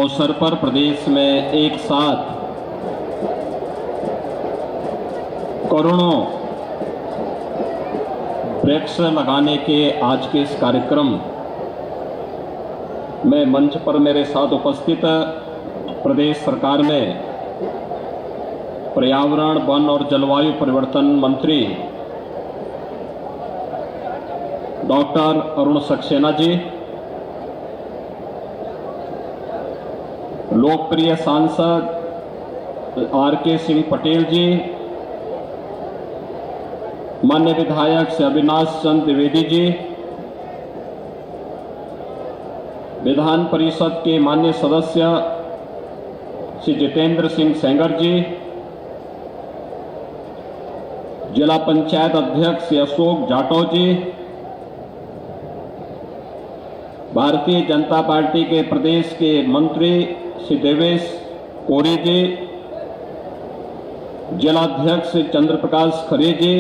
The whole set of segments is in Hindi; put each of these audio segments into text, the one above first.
अवसर पर प्रदेश में एक साथ करोड़ों वृक्ष लगाने के आज के इस कार्यक्रम में मंच पर मेरे साथ उपस्थित प्रदेश सरकार में पर्यावरण, वन और जलवायु परिवर्तन मंत्री डॉक्टर अरुण सक्सेना जी, लोकप्रिय सांसद आर.के. सिंह पटेल जी, माननीय विधायक श्री अविनाश चंद्र द्विवेदी जी, विधान परिषद के माननीय सदस्य श्री जितेंद्र सिंह सेंगर जी, जिला पंचायत अध्यक्ष श्री अशोक जाटव जी, भारतीय जनता पार्टी के प्रदेश के मंत्री श्री देवेश कोरी जी, जिलाध्यक्ष श्री चंद्र प्रकाश खरे जी,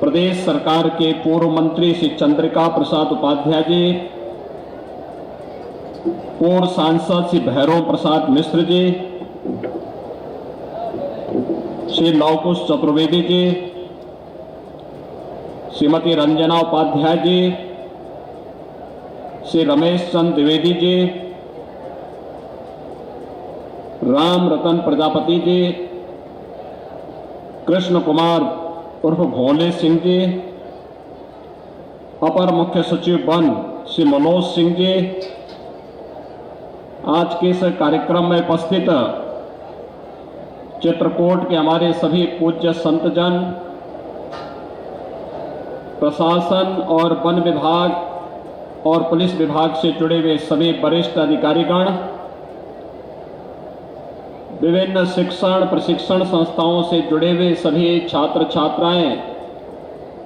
प्रदेश सरकार के पूर्व मंत्री श्री चंद्रिका प्रसाद उपाध्याय जी, पूर्व सांसद श्री भैरव प्रसाद मिश्र जी, श्री लवकुश चतुर्वेदी जी, श्रीमती रंजना उपाध्याय जी, श्री रमेश चंद्र द्विवेदी जी, राम रतन प्रजापति जी, कृष्ण कुमार उर्फ भोले सिंह जी, अपर मुख्य सचिव वन श्री मनोज सिंह जी, आज के इस कार्यक्रम में उपस्थित चित्रकूट के हमारे सभी पूज्य संतजन, प्रशासन और वन विभाग और पुलिस विभाग से जुड़े हुए सभी वरिष्ठ अधिकारीगण, विभिन्न शिक्षण प्रशिक्षण संस्थाओं से जुड़े हुए सभी छात्र छात्राएं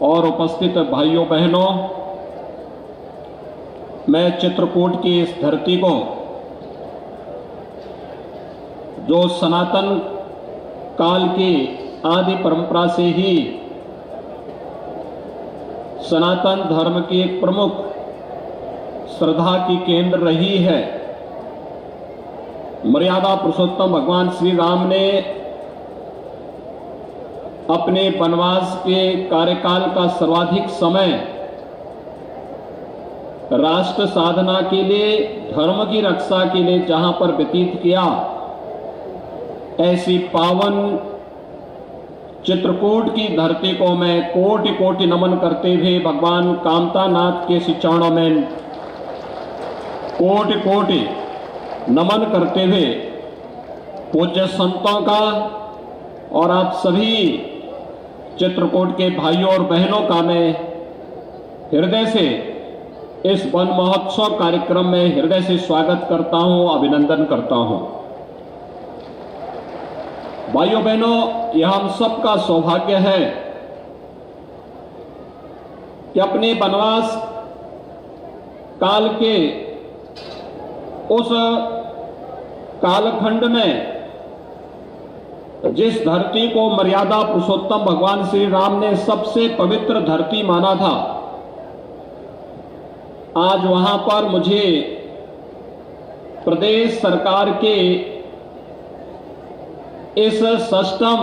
और उपस्थित भाइयों बहनों, मैं चित्रकूट की इस धरती को, जो सनातन काल की आदि परंपरा से ही सनातन धर्म की एक प्रमुख श्रद्धा की केंद्र रही है, मर्यादा पुरुषोत्तम भगवान श्री राम ने अपने वनवास के कार्यकाल का सर्वाधिक समय राष्ट्र साधना के लिए, धर्म की रक्षा के लिए जहां पर व्यतीत किया, ऐसी पावन चित्रकूट की धरती को मैं कोटि कोटि नमन करते हुए भगवान कामतानाथ के श्री चरणों में कोटि कोटि नमन करते हुए पूज्य संतों का और आप सभी चित्रकूट के भाइयों और बहनों का मैं हृदय से इस वन महोत्सव कार्यक्रम में हृदय से स्वागत करता हूं, अभिनंदन करता हूं। भाइयों बहनों, यह हम सबका सौभाग्य है कि अपने वनवास काल के उस कालखंड में जिस धरती को मर्यादा पुरुषोत्तम भगवान श्री राम ने सबसे पवित्र धरती माना था, आज वहां पर मुझे प्रदेश सरकार के इस 6ठम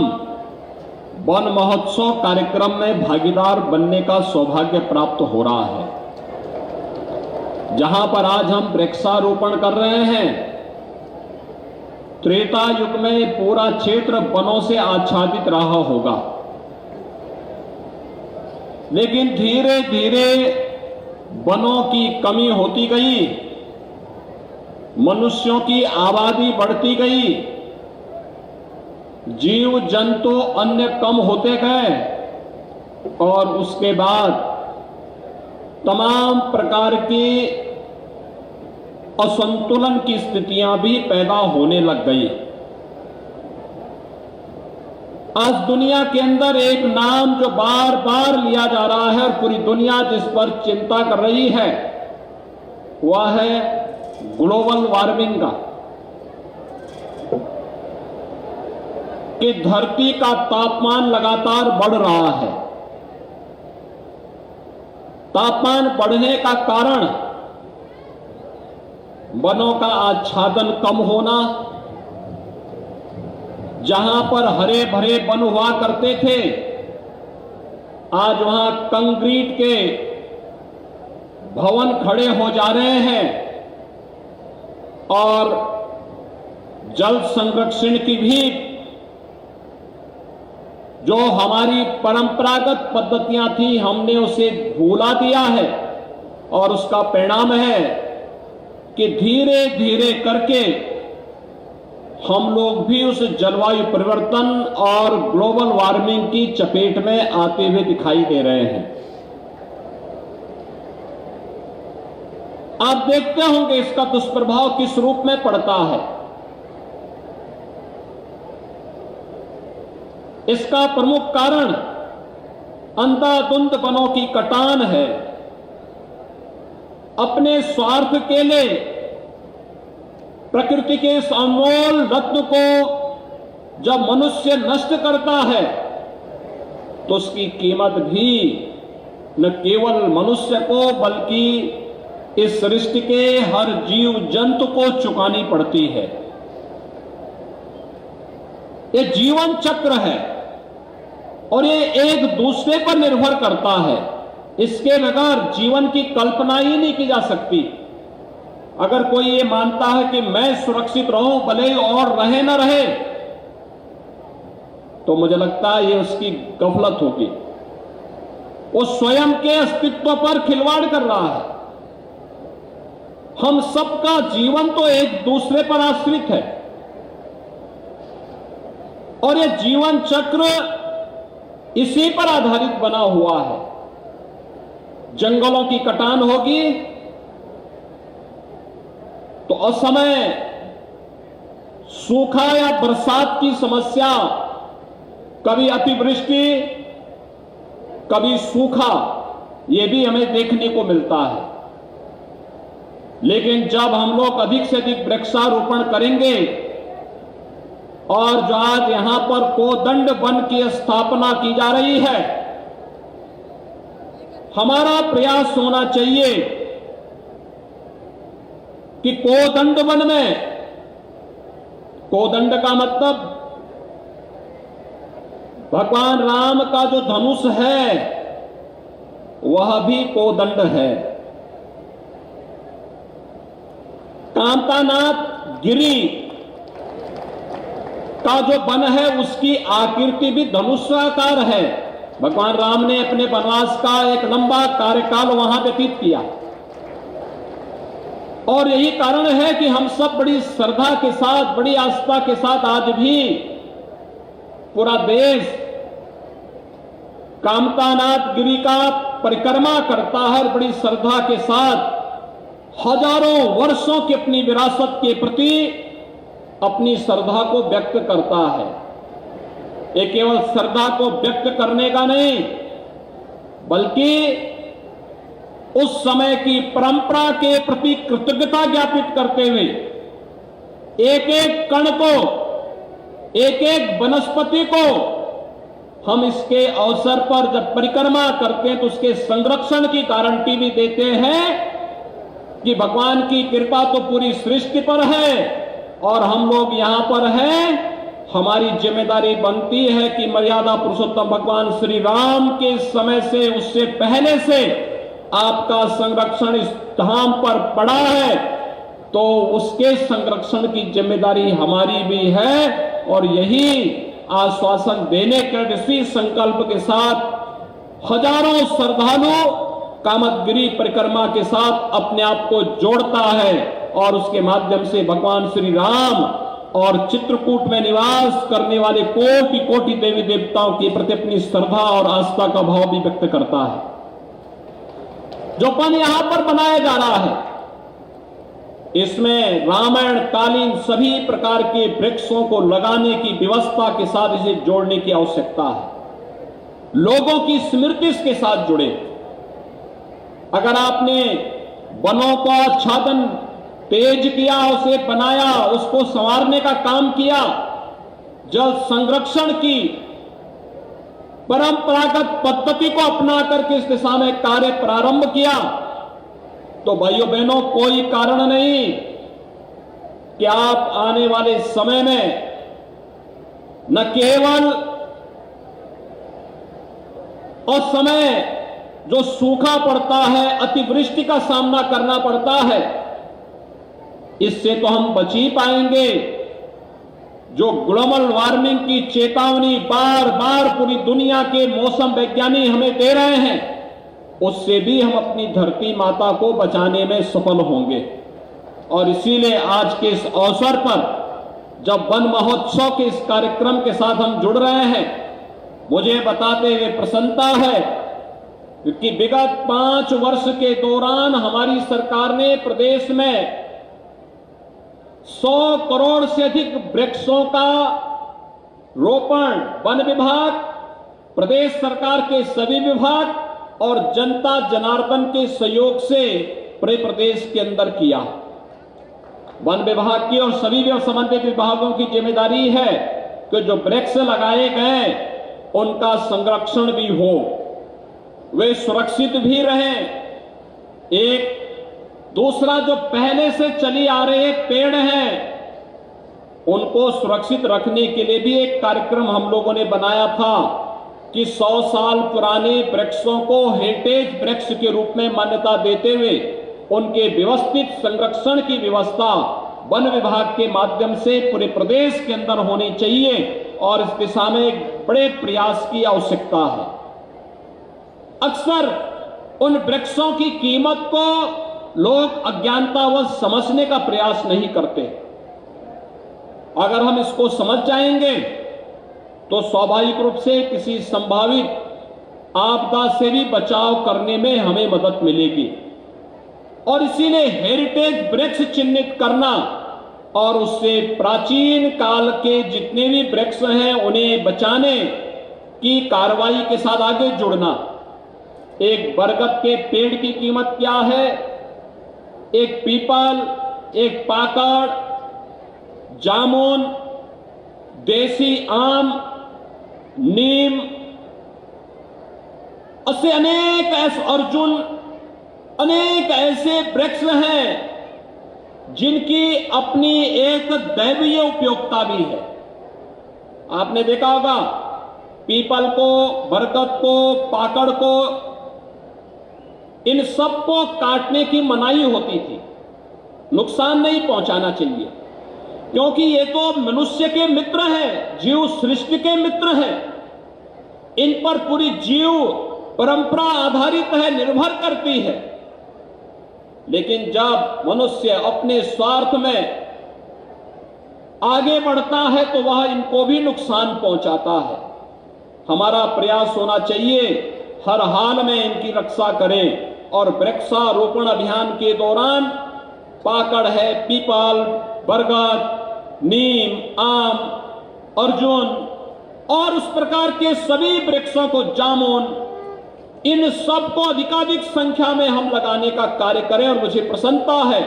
वन महोत्सव कार्यक्रम में भागीदार बनने का सौभाग्य प्राप्त हो रहा है, जहां पर आज हम वृक्षारोपण कर रहे हैं। त्रेता युग में पूरा क्षेत्र वनों से आच्छादित रहा होगा, लेकिन धीरे धीरे वनों की कमी होती गई, मनुष्यों की आबादी बढ़ती गई, जीव जंतु अन्य कम होते गए और उसके बाद तमाम प्रकार की असंतुलन की स्थितियां भी पैदा होने लग गई। आज दुनिया के अंदर एक नाम जो बार बार लिया जा रहा है और पूरी दुनिया जिस पर चिंता कर रही है, वह है ग्लोबल वार्मिंग का, कि धरती का तापमान लगातार बढ़ रहा है। तापमान बढ़ने का कारण वनों का आच्छादन कम होना, जहां पर हरे भरे वन हुआ करते थे, आज वहां कंक्रीट के भवन खड़े हो जा रहे हैं और जल संरक्षण की भी जो हमारी परंपरागत पद्धतियां थी, हमने उसे भूला दिया है। और उसका परिणाम है कि धीरे धीरे करके हम लोग भी उस जलवायु परिवर्तन और ग्लोबल वार्मिंग की चपेट में आते हुए दिखाई दे रहे हैं। आप देखते होंगे इसका दुष्प्रभाव किस रूप में पड़ता है। इसका प्रमुख कारण अंधाधुंध वनों की कटान है। अपने स्वार्थ के लिए प्रकृति के इस अनमोल रत्न को जब मनुष्य नष्ट करता है तो उसकी कीमत भी न केवल मनुष्य को बल्कि इस सृष्टि के हर जीव जंतु को चुकानी पड़ती है। ये जीवन चक्र है और ये एक दूसरे पर निर्भर करता है। इसके बगैर जीवन की कल्पना ही नहीं की जा सकती। अगर कोई ये मानता है कि मैं सुरक्षित रहूं भले और रहे न रहे, तो मुझे लगता है ये उसकी गफलत होगी। वो स्वयं के अस्तित्व पर खिलवाड़ कर रहा है। हम सबका जीवन तो एक दूसरे पर आश्रित है और ये जीवन चक्र इसी पर आधारित बना हुआ है। जंगलों की कटान होगी तो असमय सूखा या बरसात की समस्या, कभी अतिवृष्टि कभी सूखा, यह भी हमें देखने को मिलता है। लेकिन जब हम लोग अधिक से अधिक वृक्षारोपण करेंगे और जो आज यहां पर कोदंड वन की स्थापना की जा रही है, हमारा प्रयास होना चाहिए कि कोदंड वन में, कोदंड का मतलब भगवान राम का जो धनुष है वह भी कोदंड है। कांतानाथ गिरी का जो वन है उसकी आकृति भी धनुषाकार है। भगवान राम ने अपने वनवास का एक लंबा कार्यकाल वहां व्यतीत किया और यही कारण है कि हम सब बड़ी श्रद्धा के साथ, बड़ी आस्था के साथ आज भी पूरा देश कामतानाथ गिरी का परिक्रमा करता है और बड़ी श्रद्धा के साथ हजारों वर्षों की अपनी विरासत के प्रति अपनी श्रद्धा को व्यक्त करता है। ये केवल श्रद्धा को व्यक्त करने का नहीं, बल्कि उस समय की परंपरा के प्रति कृतज्ञता ज्ञापित करते हुए एक एक कण को, एक एक वनस्पति को हम इसके अवसर पर जब परिक्रमा करते हैं तो उसके संरक्षण की गारंटी भी देते हैं कि भगवान की कृपा तो पूरी सृष्टि पर है और हम लोग यहां पर हैं। हमारी जिम्मेदारी बनती है कि मर्यादा पुरुषोत्तम भगवान श्री राम के समय से, उससे पहले से आपका संरक्षण इस धाम पर पड़ा है, तो उसके संरक्षण की जिम्मेदारी हमारी भी है। और यही आश्वासन देने के इसी संकल्प के साथ हजारों श्रद्धालु कामदगिरी परिक्रमा के साथ अपने आप को जोड़ता है और उसके माध्यम से भगवान श्री राम और चित्रकूट में निवास करने वाले कोटि कोटि देवी देवताओं के प्रति अपनी श्रद्धा और आस्था का भाव भी व्यक्त करता है। जो वन यहां पर बनाया जा रहा है, इसमें रामायण कालीन सभी प्रकार के वृक्षों को लगाने की व्यवस्था के साथ इसे जोड़ने की आवश्यकता है। लोगों की स्मृति इसके साथ जुड़े। अगर आपने वनों को आच्छादन तेज किया, उसे बनाया, उसको संवारने का काम किया, जल संरक्षण की परंपरागत पद्धति को अपना करके इस दिशा में कार्य प्रारंभ किया, तो भाइयों बहनों कोई कारण नहीं कि आप आने वाले समय में न केवल असमय जो सूखा पड़ता है, अतिवृष्टि का सामना करना पड़ता है, इससे तो हम बच ही पाएंगे। जो ग्लोबल वार्मिंग की चेतावनी बार बार पूरी दुनिया के मौसम वैज्ञानिक हमें दे रहे हैं, उससे भी हम अपनी धरती माता को बचाने में सफल होंगे। और इसीलिए आज के इस अवसर पर जब वन महोत्सव के इस कार्यक्रम के साथ हम जुड़ रहे हैं, मुझे बताते हुए प्रसन्नता है क्योंकि विगत 5 वर्ष के दौरान हमारी सरकार ने प्रदेश में 100 करोड़ से अधिक वृक्षों का रोपण वन विभाग, प्रदेश सरकार के सभी विभाग और जनता जनार्दन के सहयोग से पूरे प्रदेश के अंदर किया। वन विभाग की और सभी संबंधित विभागों की जिम्मेदारी है कि जो वृक्ष लगाए गए उनका संरक्षण भी हो, वे सुरक्षित भी रहें। एक दूसरा जो पहले से चली आ रहे पेड़ हैं उनको सुरक्षित रखने के लिए भी एक कार्यक्रम हम लोगों ने बनाया था कि 100 साल पुराने वृक्षों को हेरिटेज वृक्ष के रूप में मान्यता देते हुए उनके व्यवस्थित संरक्षण की व्यवस्था वन विभाग के माध्यम से पूरे प्रदेश के अंदर होनी चाहिए और इस दिशा में एक बड़े प्रयास की आवश्यकता है। अक्सर उन वृक्षों की कीमत को लोग अज्ञानतावश समझने का प्रयास नहीं करते। अगर हम इसको समझ जाएंगे तो स्वाभाविक रूप से किसी संभावित आपदा से भी बचाव करने में हमें मदद मिलेगी। और इसीलिए हेरिटेज वृक्ष चिन्हित करना और उससे प्राचीन काल के जितने भी वृक्ष हैं उन्हें बचाने की कार्रवाई के साथ आगे जुड़ना। एक बरगद के पेड़ की कीमत क्या है, एक पीपल, एक पाकड़, जामुन, देसी आम, नीम, ऐसे अनेक अर्जुन, अनेक ऐसे वृक्ष हैं जिनकी अपनी एक दैवीय उपयोगिता भी है। आपने देखा होगा पीपल को, बरगद को, पाकड़ को, इन सबको काटने की मनाही होती थी, नुकसान नहीं पहुंचाना चाहिए, क्योंकि ये तो मनुष्य के मित्र हैं, जीव सृष्टि के मित्र हैं। इन पर पूरी जीव परंपरा आधारित है, निर्भर करती है। लेकिन जब मनुष्य अपने स्वार्थ में आगे बढ़ता है तो वह इनको भी नुकसान पहुंचाता है। हमारा प्रयास होना चाहिए हर हाल में इनकी रक्षा करें और वृक्षारोपण अभियान के दौरान पाकड़ है, पीपल, बरगद, नीम, आम, अर्जुन और उस प्रकार के सभी वृक्षों को, जामुन, इन सबको अधिकाधिक संख्या में हम लगाने का कार्य करें। और मुझे प्रसन्नता है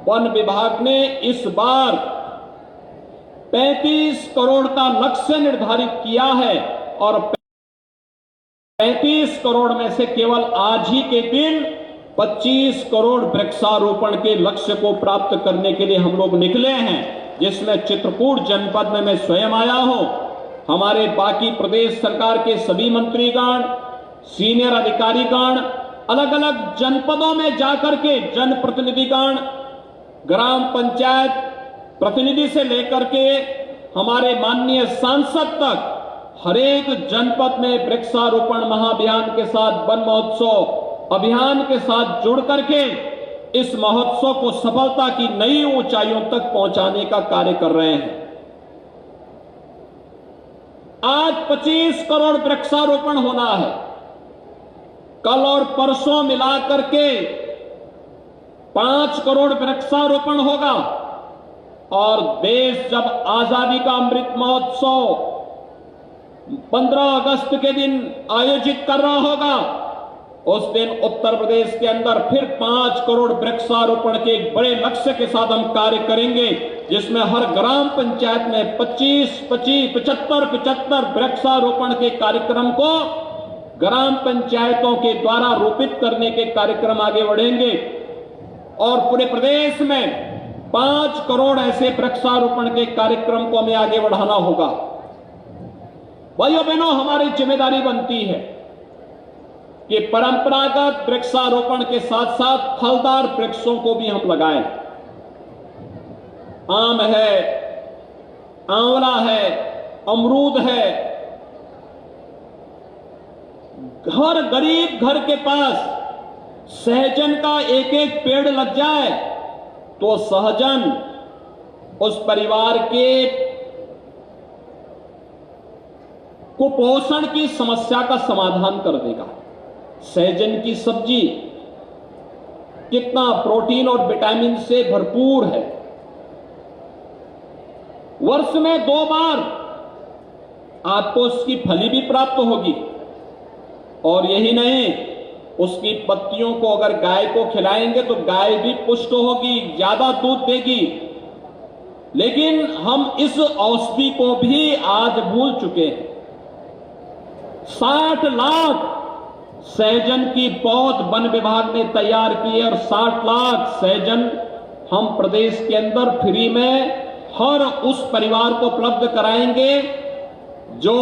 वन विभाग ने इस बार 35 करोड़ का लक्ष्य निर्धारित किया है और 35 करोड़ में से केवल आज ही के दिन 25 करोड़ वृक्षारोपण के लक्ष्य को प्राप्त करने के लिए हम लोग निकले हैं, जिसमें चित्रकूट जनपद में मैं स्वयं आया हूं। हमारे बाकी प्रदेश सरकार के सभी मंत्रीगण, सीनियर अधिकारीगण अलग अलग जनपदों में जाकर के जनप्रतिनिधिगण, ग्राम पंचायत प्रतिनिधि से लेकर के हमारे माननीय सांसद तक हर एक जनपद में वृक्षारोपण महाअभियान के साथ, वन महोत्सव अभियान के साथ जुड़ करके इस महोत्सव को सफलता की नई ऊंचाइयों तक पहुंचाने का कार्य कर रहे हैं। आज 25 करोड़ वृक्षारोपण होना है, कल और परसों मिलाकर के 5 करोड़ वृक्षारोपण होगा और देश जब आजादी का अमृत महोत्सव 15 अगस्त के दिन आयोजित कर रहा होगा, उस दिन उत्तर प्रदेश के अंदर फिर 5 करोड़ वृक्षारोपण के एक बड़े लक्ष्य के साथ हम कार्य करेंगे, जिसमें हर ग्राम पंचायत में 25-75 वृक्षारोपण के कार्यक्रम को ग्राम पंचायतों के द्वारा रोपित करने के कार्यक्रम आगे बढ़ेंगे और पूरे प्रदेश में 5 करोड़ ऐसे वृक्षारोपण के कार्यक्रम को हमें आगे बढ़ाना होगा। भाइयों बहनों, हमारी जिम्मेदारी बनती है कि परंपरागत वृक्षारोपण के साथ साथ फलदार वृक्षों को भी हम लगाएं। आम है, आंवला है, अमरूद है। हर गरीब घर के पास सहजन का एक एक पेड़ लग जाए तो सहजन उस परिवार के कुपोषण की समस्या का समाधान कर देगा। सहजन की सब्जी कितना प्रोटीन और विटामिन से भरपूर है। वर्ष में 2 बार आपको उसकी फली भी प्राप्त होगी, और यही नहीं, उसकी पत्तियों को अगर गाय को खिलाएंगे तो गाय भी पुष्ट होगी, ज्यादा दूध देगी। लेकिन हम इस औषधि को भी आज भूल चुके हैं। 60 लाख सहजन की पौध वन विभाग ने तैयार की है, और 60 लाख सहजन हम प्रदेश के अंदर फ्री में हर उस परिवार को उपलब्ध कराएंगे जो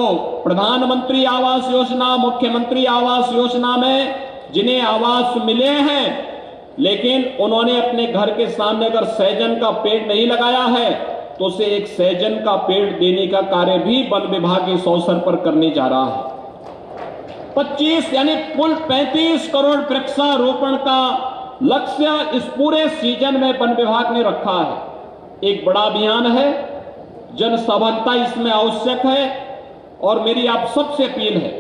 प्रधानमंत्री आवास योजना, मुख्यमंत्री आवास योजना में जिन्हें आवास मिले हैं, लेकिन उन्होंने अपने घर के सामने अगर सहजन का पेड़ नहीं लगाया है तो उसे एक सहजन का पेड़ देने का कार्य भी वन विभाग इस अवसर पर करने जा रहा है। 25 यानी कुल 35 करोड़ वृक्षारोपण का लक्ष्य इस पूरे सीजन में वन विभाग ने रखा है। एक बड़ा अभियान है, जन सहभागिता इसमें आवश्यक है, और मेरी आप सबसे अपील है,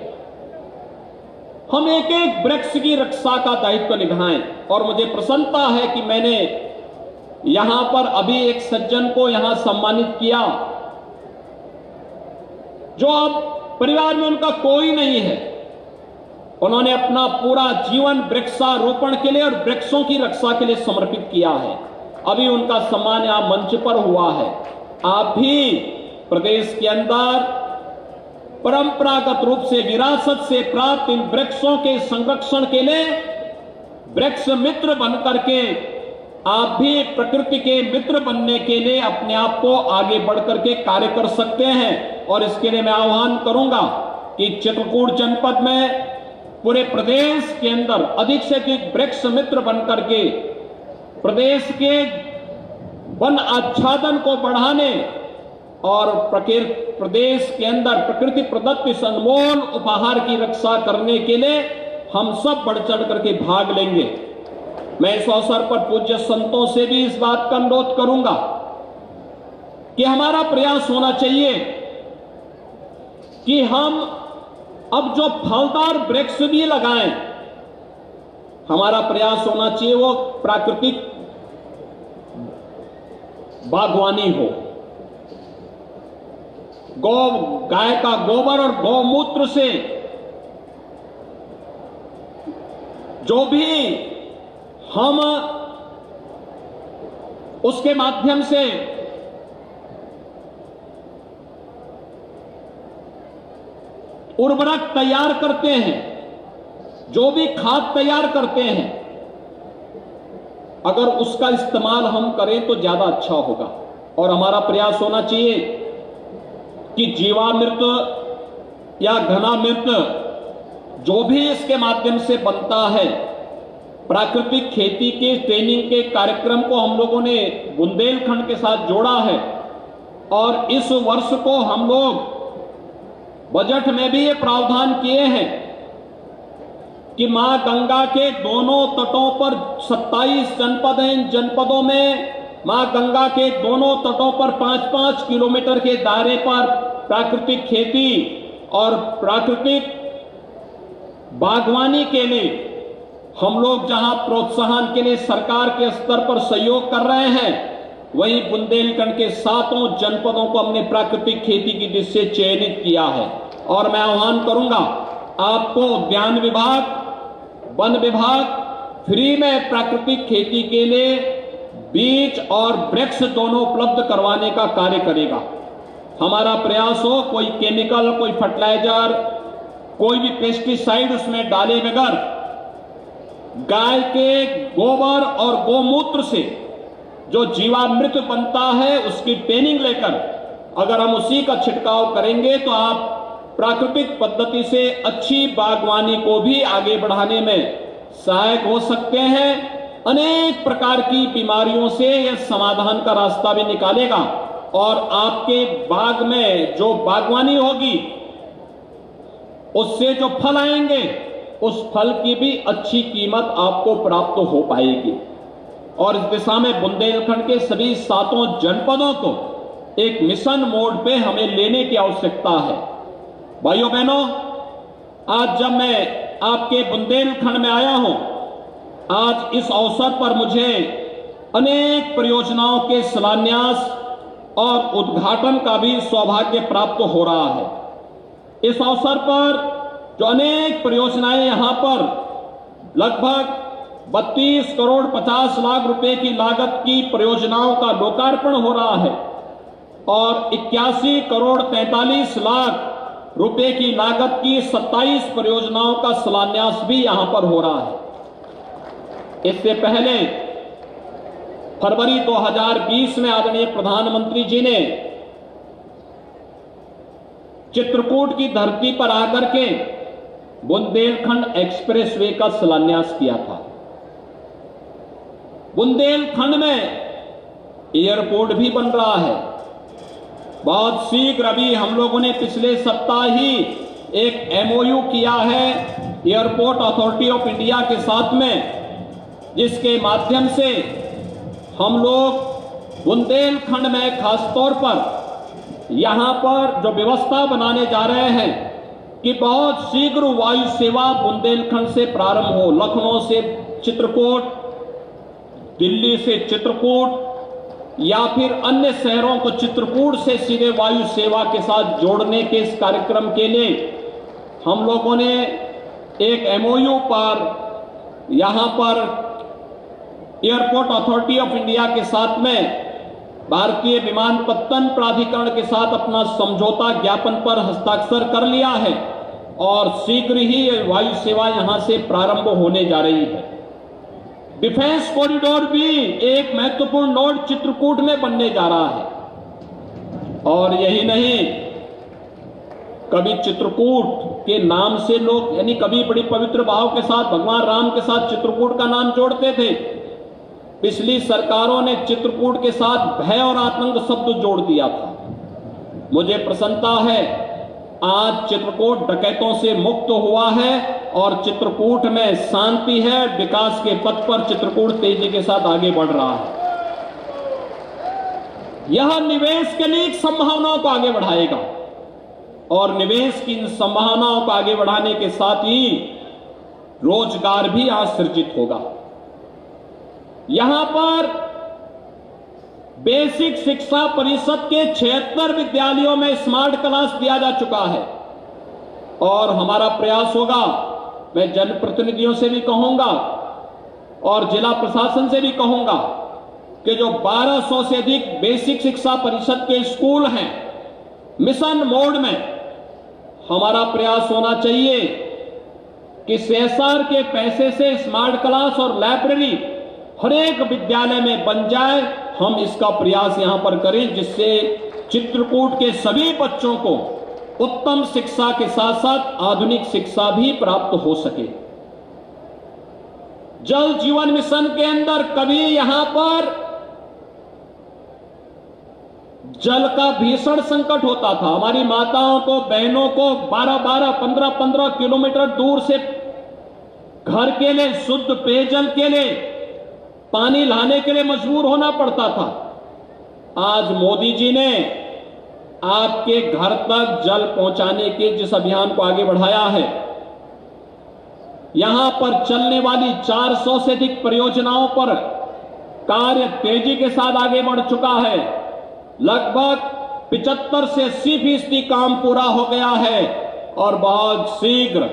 हम एक एक वृक्ष की रक्षा का दायित्व निभाएं। और मुझे प्रसन्नता है कि मैंने यहां पर अभी एक सज्जन को यहां सम्मानित किया जो अब परिवार में उनका कोई नहीं है। उन्होंने अपना पूरा जीवन वृक्षारोपण के लिए और वृक्षों की रक्षा के लिए समर्पित किया है। अभी उनका सम्मान यहां मंच पर हुआ है। आप भी प्रदेश के अंदर परंपरागत रूप से विरासत से प्राप्त इन वृक्षों के संरक्षण के लिए वृक्ष मित्र बनकर के आप भी प्रकृति के मित्र बनने के लिए अपने आप को आगे बढ़कर के कार्य कर सकते हैं। और इसके लिए मैं आह्वान करूंगा कि चित्रकूट जनपद में पूरे प्रदेश के अंदर अधिक से अधिक वृक्ष मित्र बनकर के प्रदेश के वन आच्छादन को बढ़ाने और प्रदेश के अंदर प्रकृति प्रदत्त इस अनमोल उपहार की रक्षा करने के लिए हम सब बढ़ चढ़ करके भाग लेंगे। मैं इस अवसर पर पूज्य संतों से भी इस बात का अनुरोध करूंगा कि हमारा प्रयास होना चाहिए कि हम अब जो फलदार वृक्ष भी लगाएं, हमारा प्रयास होना चाहिए वो प्राकृतिक बागवानी हो। गाय का गोबर और गौमूत्र से जो भी हम उसके माध्यम से उर्वरक तैयार करते हैं, जो भी खाद तैयार करते हैं, अगर उसका इस्तेमाल हम करें तो ज्यादा अच्छा होगा। और हमारा प्रयास होना चाहिए कि जीवामृत या घनामृत जो भी इसके माध्यम से बनता है, प्राकृतिक खेती के ट्रेनिंग के कार्यक्रम को हम लोगों ने बुंदेलखंड के साथ जोड़ा है। और इस वर्ष को हम लोग बजट में भी ये प्रावधान किए हैं कि मां गंगा के दोनों तटों पर 27 जनपद हैं। इन जनपदों में मां गंगा के दोनों तटों पर 5-5 किलोमीटर के दायरे पर प्राकृतिक खेती और प्राकृतिक बागवानी के लिए हम लोग जहां प्रोत्साहन के लिए सरकार के स्तर पर सहयोग कर रहे हैं, वहीं बुंदेलखंड के 7 जनपदों को हमने प्राकृतिक खेती की दृष्टि से चयनित किया है। और मैं आह्वान करूंगा आपको उद्यान विभाग, वन विभाग फ्री में प्राकृतिक खेती के लिए बीज और वृक्ष दोनों उपलब्ध करवाने का कार्य करेगा। हमारा प्रयास हो कोई केमिकल, कोई फर्टिलाइजर, कोई भी पेस्टिसाइड उसमें डाले बगैर गाय के गोबर और गौमूत्र से जो जीवामृत बनता है उसकी ट्रेनिंग लेकर अगर हम उसी का छिड़काव करेंगे तो आप प्राकृतिक पद्धति से अच्छी बागवानी को भी आगे बढ़ाने में सहायक हो सकते हैं। अनेक प्रकार की बीमारियों से यह समाधान का रास्ता भी निकालेगा और आपके बाग में जो बागवानी होगी उससे जो फल आएंगे उस फल की भी अच्छी कीमत आपको प्राप्त हो पाएगी। और इस दिशा में बुंदेलखंड के सभी 7 जनपदों को एक मिशन मोड पे हमें लेने की आवश्यकता है। भाइयों बहनों, आज जब मैं आपके बुंदेलखंड में आया हूं, आज इस अवसर पर मुझे अनेक परियोजनाओं के शिलान्यास और उद्घाटन का भी सौभाग्य प्राप्त हो रहा है। इस अवसर पर जो अनेक परियोजनाएं यहां पर लगभग 32 करोड़ 50 लाख रुपए की लागत की परियोजनाओं का लोकार्पण हो रहा है और 81 करोड़ 43 लाख रुपए की लागत की 27 परियोजनाओं का शिलान्यास भी यहां पर हो रहा है। इससे पहले फरवरी 2020 में आदरणीय प्रधानमंत्री जी ने चित्रकूट की धरती पर आकर के बुंदेलखंड एक्सप्रेसवे का शिलान्यास किया था। बुंदेलखंड में एयरपोर्ट भी बन रहा है। बहुत शीघ्र अभी हम लोगों ने पिछले सप्ताह ही एक MOU किया है एयरपोर्ट अथॉरिटी ऑफ इंडिया के साथ में, जिसके माध्यम से हम लोग बुंदेलखंड में खासतौर पर यहां पर जो व्यवस्था बनाने जा रहे हैं कि बहुत शीघ्र वायु सेवा बुंदेलखंड से प्रारंभ हो। लखनऊ से चित्रकूट, दिल्ली से चित्रकूट या फिर अन्य शहरों को चित्रकूट से सीधे वायु सेवा के साथ जोड़ने के इस कार्यक्रम के लिए हम लोगों ने एक MOU पर यहां पर एयरपोर्ट अथॉरिटी ऑफ इंडिया के साथ में भारतीय विमानपत्तन प्राधिकरण के साथ अपना समझौता ज्ञापन पर हस्ताक्षर कर लिया है और शीघ्र ही वायु सेवा यहां से प्रारंभ होने जा रही है। डिफेंस कॉरिडोर भी एक महत्वपूर्ण नोड चित्रकूट में बनने जा रहा है। और यही नहीं, कभी चित्रकूट के नाम से लोग यानी कभी बड़ी पवित्र भाव के साथ भगवान राम के साथ चित्रकूट का नाम जोड़ते थे। पिछली सरकारों ने चित्रकूट के साथ भय और आतंक शब्द जोड़ दिया था। मुझे प्रसन्नता है आज चित्रकूट डकैतों से मुक्त हुआ है और चित्रकूट में शांति है। विकास के पथ पर चित्रकूट तेजी के साथ आगे बढ़ रहा है। यह निवेश के लिए संभावनाओं को आगे बढ़ाएगा और निवेश की इन संभावनाओं को आगे बढ़ाने के साथ ही रोजगार भी आज सृजित होगा। यहां पर बेसिक शिक्षा परिषद के 76 विद्यालयों में स्मार्ट क्लास दिया जा चुका है और हमारा प्रयास होगा, मैं जनप्रतिनिधियों से भी कहूंगा और जिला प्रशासन से भी कहूंगा कि जो 1200 से अधिक बेसिक शिक्षा परिषद के स्कूल हैं, मिशन मोड में हमारा प्रयास होना चाहिए कि CSR के पैसे से स्मार्ट क्लास और लाइब्रेरी हर एक विद्यालय में बन जाए। हम इसका प्रयास यहां पर करें जिससे चित्रकूट के सभी बच्चों को उत्तम शिक्षा के साथ साथ आधुनिक शिक्षा भी प्राप्त हो सके। जल जीवन मिशन के अंदर कभी यहां पर जल का भीषण संकट होता था। हमारी माताओं को, बहनों को 12-12, 15-15 किलोमीटर दूर से घर के लिए, शुद्ध पेयजल के लिए, पानी लाने के लिए मजबूर होना पड़ता था। आज मोदी जी ने आपके घर तक जल पहुंचाने के जिस अभियान को आगे बढ़ाया है, यहां पर चलने वाली 400 से अधिक परियोजनाओं पर कार्य तेजी के साथ आगे बढ़ चुका है। लगभग 75 से 80% काम पूरा हो गया है और बहुत शीघ्र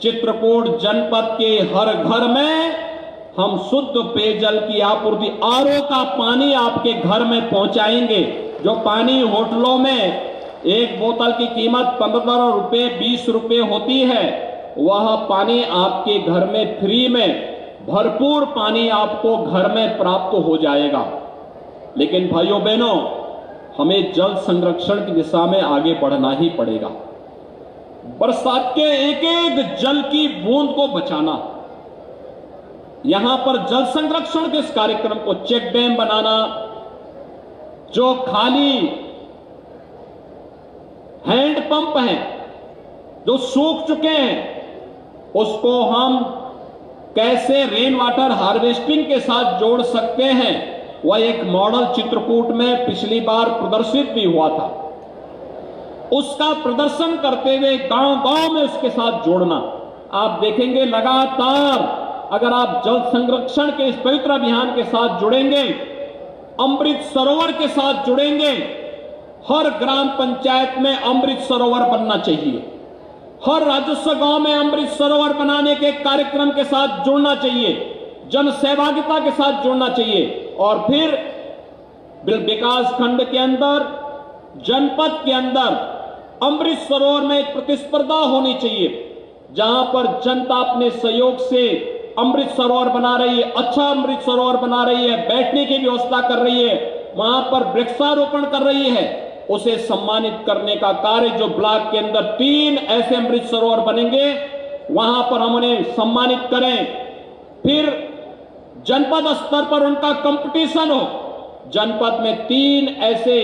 चित्रकूट जनपद के हर घर में हम शुद्ध पेयजल की आपूर्ति, RO का पानी आपके घर में पहुंचाएंगे। जो पानी होटलों में एक बोतल की कीमत 15 रुपए 20 रुपए होती है, वह पानी आपके घर में फ्री में भरपूर पानी आपको घर में प्राप्त हो जाएगा। लेकिन भाइयों बहनों, हमें जल संरक्षण की दिशा में आगे बढ़ना ही पड़ेगा। बरसात के एक एक जल की बूंद को बचाना, यहां पर जल संरक्षण के इस कार्यक्रम को चेक डैम बनाना, जो खाली हैंडपंप हैं जो सूख चुके हैं, उसको हम कैसे रेन वाटर हार्वेस्टिंग के साथ जोड़ सकते हैं, वह एक मॉडल चित्रकूट में पिछली बार प्रदर्शित भी हुआ था। उसका प्रदर्शन करते हुए गांव-गांव में उसके साथ जोड़ना। आप देखेंगे लगातार अगर आप जल संरक्षण के इस पवित्र अभियान के साथ जुड़ेंगे, अमृत सरोवर के साथ जुड़ेंगे, हर ग्राम पंचायत में अमृत सरोवर बनना चाहिए, हर राजस्व गांव में अमृत सरोवर बनाने के कार्यक्रम के साथ जुड़ना चाहिए, जन सहभागिता के साथ जुड़ना चाहिए, और फिर विकास खंड के अंदर, जनपद के अंदर अमृत सरोवर में एक प्रतिस्पर्धा होनी चाहिए, जहां पर जनता अपने सहयोग से अमृत सरोवर बना रही है, अच्छा अमृत सरोवर बना रही है, बैठने की व्यवस्था कर रही है, वहां पर वृक्षारोपण कर रही है, उसे सम्मानित करने का कार्य, जो ब्लॉक के अंदर 3 ऐसे अमृत सरोवर बनेंगे, वहां पर हम उन्हें सम्मानित करें। फिर जनपद स्तर पर उनका कंपटीशन हो, जनपद में 3 ऐसे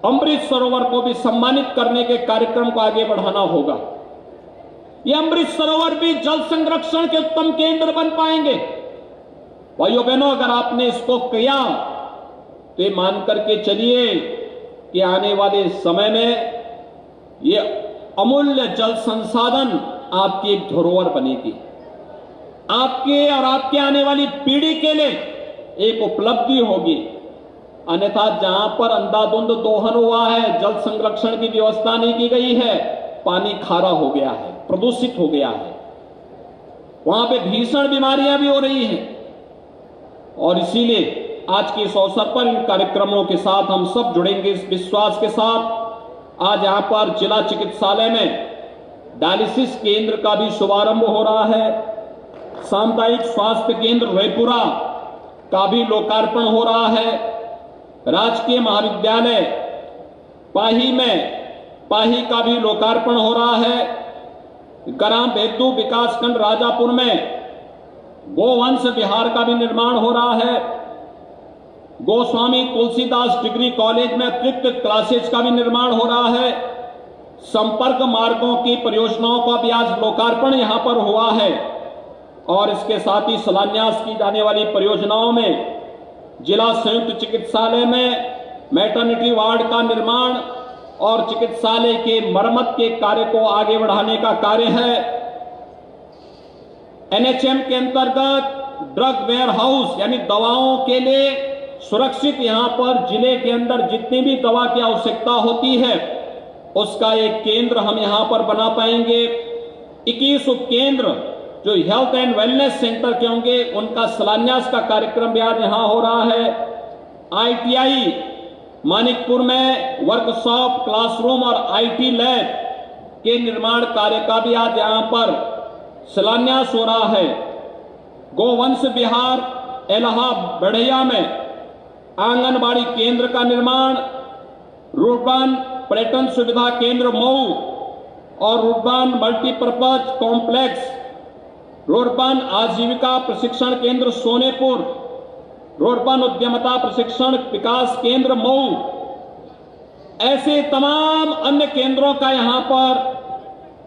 अमृत सरोवर को भी सम्मानित करने के कार्यक्रम को आगे बढ़ाना होगा। ये अमृत सरोवर भी जल संरक्षण के उत्तम केंद्र बन पाएंगे। भाइयों बहनों, अगर आपने इसको किया तो ये मान करके चलिए कि आने वाले समय में ये अमूल्य जल संसाधन आपकी एक धरोहर बनेगी, आपके और आपके आने वाली पीढ़ी के लिए एक उपलब्धि होगी। अन्यथा जहां पर अंधाधुंध दोहन हुआ है, जल संरक्षण की व्यवस्था नहीं की गई है, पानी खारा हो गया है, प्रदूषित हो गया है, वहां पे भीषण बीमारियां भी हो रही हैं। और इसीलिए आज के इस अवसर पर इन कार्यक्रमों के साथ हम सब जुड़ेंगे इस विश्वास के साथ। आज यहां पर जिला चिकित्सालय में डायलिसिस केंद्र का भी शुभारंभ हो रहा है, सामुदायिक स्वास्थ्य केंद्र रयपुरा का भी लोकार्पण हो रहा है, राजकीय महाविद्यालय पाही में पाही का भी लोकार्पण हो रहा है, ग्राम बेद्दू विकासखंड राजापुर में गोवंश विहार का भी निर्माण हो रहा है, गोस्वामी तुलसीदास डिग्री कॉलेज में अतिरिक्त क्लासेस का भी निर्माण हो रहा है, संपर्क मार्गों की परियोजनाओं का भी आज लोकार्पण यहां पर हुआ है। और इसके साथ ही शिलान्यास की जाने वाली परियोजनाओं में जिला संयुक्त चिकित्सालय में मैटरनिटी वार्ड का निर्माण और चिकित्सालय के मरम्मत के कार्य को आगे बढ़ाने का कार्य है। एनएचएम के अंतर्गत ड्रग वेयर हाउस यानी दवाओं के लिए सुरक्षित, यहां पर जिले के अंदर जितनी भी दवा की आवश्यकता होती है उसका एक केंद्र हम यहां पर बना पाएंगे। 21 उपकेंद्र जो हेल्थ एंड वेलनेस सेंटर के होंगे, उनका शिलान्यास का कार्यक्रम भी आज यहां हो रहा है। आईटीआई मानिकपुर में वर्कशॉप, क्लासरूम और आईटी लैब के निर्माण कार्य का भी आज यहां पर शिलान्यास हो रहा है। गोवंश विहार एलाहा बढ़िया में आंगनबाड़ी केंद्र का निर्माण, रूपन पर्यटन सुविधा केंद्र मऊ और रूपन मल्टीपर्पज कॉम्प्लेक्स, रोडबन आजीविका प्रशिक्षण केंद्र सोनेपुर, रोडबन उद्यमता प्रशिक्षण विकास केंद्र मऊ, ऐसे तमाम अन्य केंद्रों का यहां पर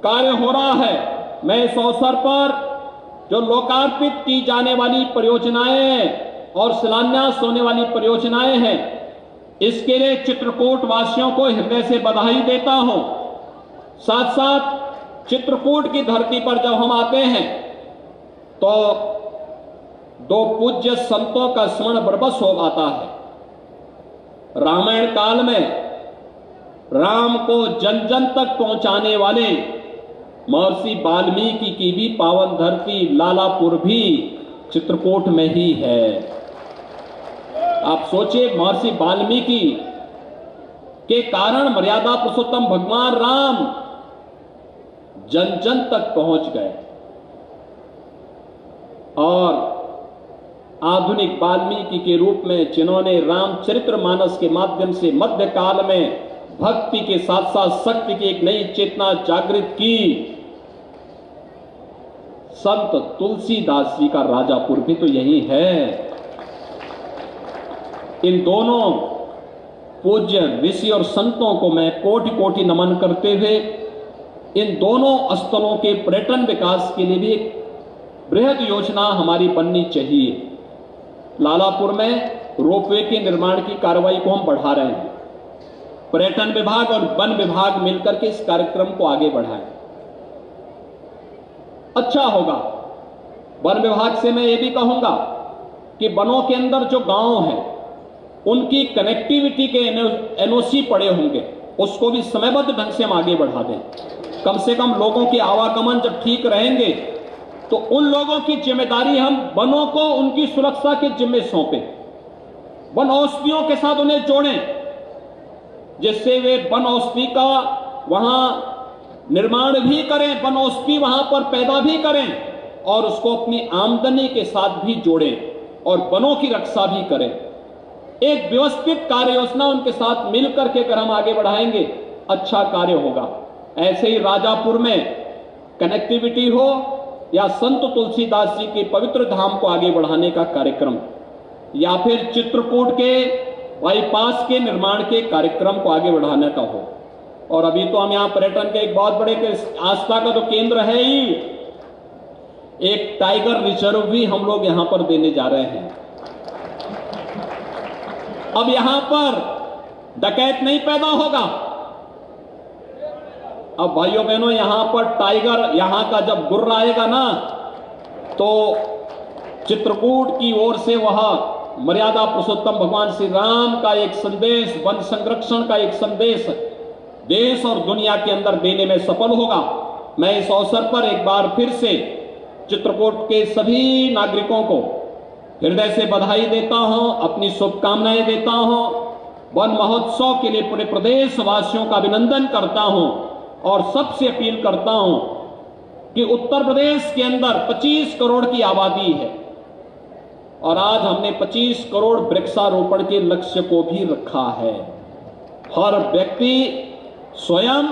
कार्य हो रहा है। मैं इस अवसर पर जो लोकार्पित की जाने वाली परियोजनाएं और शिलान्यास होने वाली परियोजनाएं हैं, इसके लिए चित्रकूट वासियों को हृदय से बधाई देता हूं। साथ साथ चित्रकूट की धरती पर जब हम आते हैं तो 2 पूज्य संतों का स्मरण बरबस हो आता है। रामायण काल में राम को जन जन तक पहुंचाने वाले महर्षि वाल्मीकि की भी पावन धरती लालापुर भी चित्रकूट में ही है। आप सोचिए, महर्षि वाल्मीकि के कारण मर्यादा पुरुषोत्तम भगवान राम जन जन तक पहुंच गए और आधुनिक वाल्मीकि के रूप में, जिन्होंने रामचरितमानस के माध्यम से मध्यकाल में भक्ति के साथ साथ शक्ति की एक नई चेतना जागृत की, संत तुलसीदास जी का राजापुर भी तो यही है। इन दोनों पूज्य ऋषि और संतों को मैं कोटि कोटि नमन करते हुए इन दोनों स्थलों के पर्यटन विकास के लिए भी एक बृहद योजना हमारी बननी चाहिए। लालापुर में रोपवे के निर्माण की कार्रवाई को हम बढ़ा रहे हैं। पर्यटन विभाग और वन विभाग मिलकर के इस कार्यक्रम को आगे बढ़ाएं। अच्छा होगा। वन विभाग से मैं ये भी कहूंगा कि वनों के अंदर जो गांव हैं उनकी कनेक्टिविटी के एनओसी पड़े होंगे, उसको भी समयबद्ध ढंग से हम आगे बढ़ा दें। कम से कम लोगों के आवागमन जब ठीक रहेंगे तो उन लोगों की जिम्मेदारी हम वनों को उनकी सुरक्षा के जिम्मे सौंपें, वन औषधियों के साथ उन्हें जोड़ें, जिससे वे वन औषधि का वहां निर्माण भी करें, वन औषधि वहां पर पैदा भी करें और उसको अपनी आमदनी के साथ भी जोड़ें और वनों की रक्षा भी करें। एक व्यवस्थित कार्य योजना उनके साथ मिलकर के अगर हम आगे बढ़ाएंगे, अच्छा कार्य होगा। ऐसे ही राजापुर में कनेक्टिविटी हो या संत तुलसीदास जी के पवित्र धाम को आगे बढ़ाने का कार्यक्रम, या फिर चित्रकूट के बाईपास के निर्माण के कार्यक्रम को आगे बढ़ाने का हो। और अभी तो हम यहाँ पर्यटन के एक बहुत बड़े आस्था का तो केंद्र है ही, एक टाइगर रिजर्व भी हम लोग यहां पर देने जा रहे हैं। अब यहां पर डकैत नहीं पैदा होगा। अब भाइयों बहनों, यहां पर टाइगर यहां का जब गुर्र आएगा ना, तो चित्रकूट की ओर से वह मर्यादा पुरुषोत्तम भगवान श्री राम का एक संदेश, वन संरक्षण का एक संदेश देश और दुनिया के अंदर देने में सफल होगा। मैं इस अवसर पर एक बार फिर से चित्रकूट के सभी नागरिकों को हृदय से बधाई देता हूं, अपनी शुभकामनाएं देता हूं। वन महोत्सव के लिए पूरे प्रदेश वासियों का अभिनंदन करता हूं और सबसे अपील करता हूं कि उत्तर प्रदेश के अंदर 25 करोड़ की आबादी है और आज हमने 25 करोड़ वृक्षारोपण के लक्ष्य को भी रखा है। हर व्यक्ति स्वयं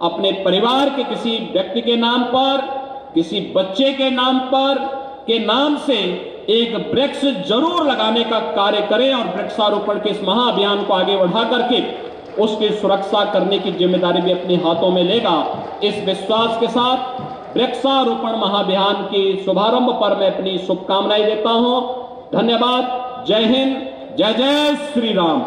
अपने परिवार के किसी व्यक्ति के नाम पर, किसी बच्चे के नाम पर के नाम से एक वृक्ष जरूर लगाने का कार्य करें और वृक्षारोपण के इस महाअभियान को आगे बढ़ा करके उसकी सुरक्षा करने की जिम्मेदारी भी अपने हाथों में लेगा। इस विश्वास के साथ वृक्षारोपण महाअभियान के शुभारंभ पर मैं अपनी शुभकामनाएं देता हूं। धन्यवाद। जय हिंद, जय जय श्री राम।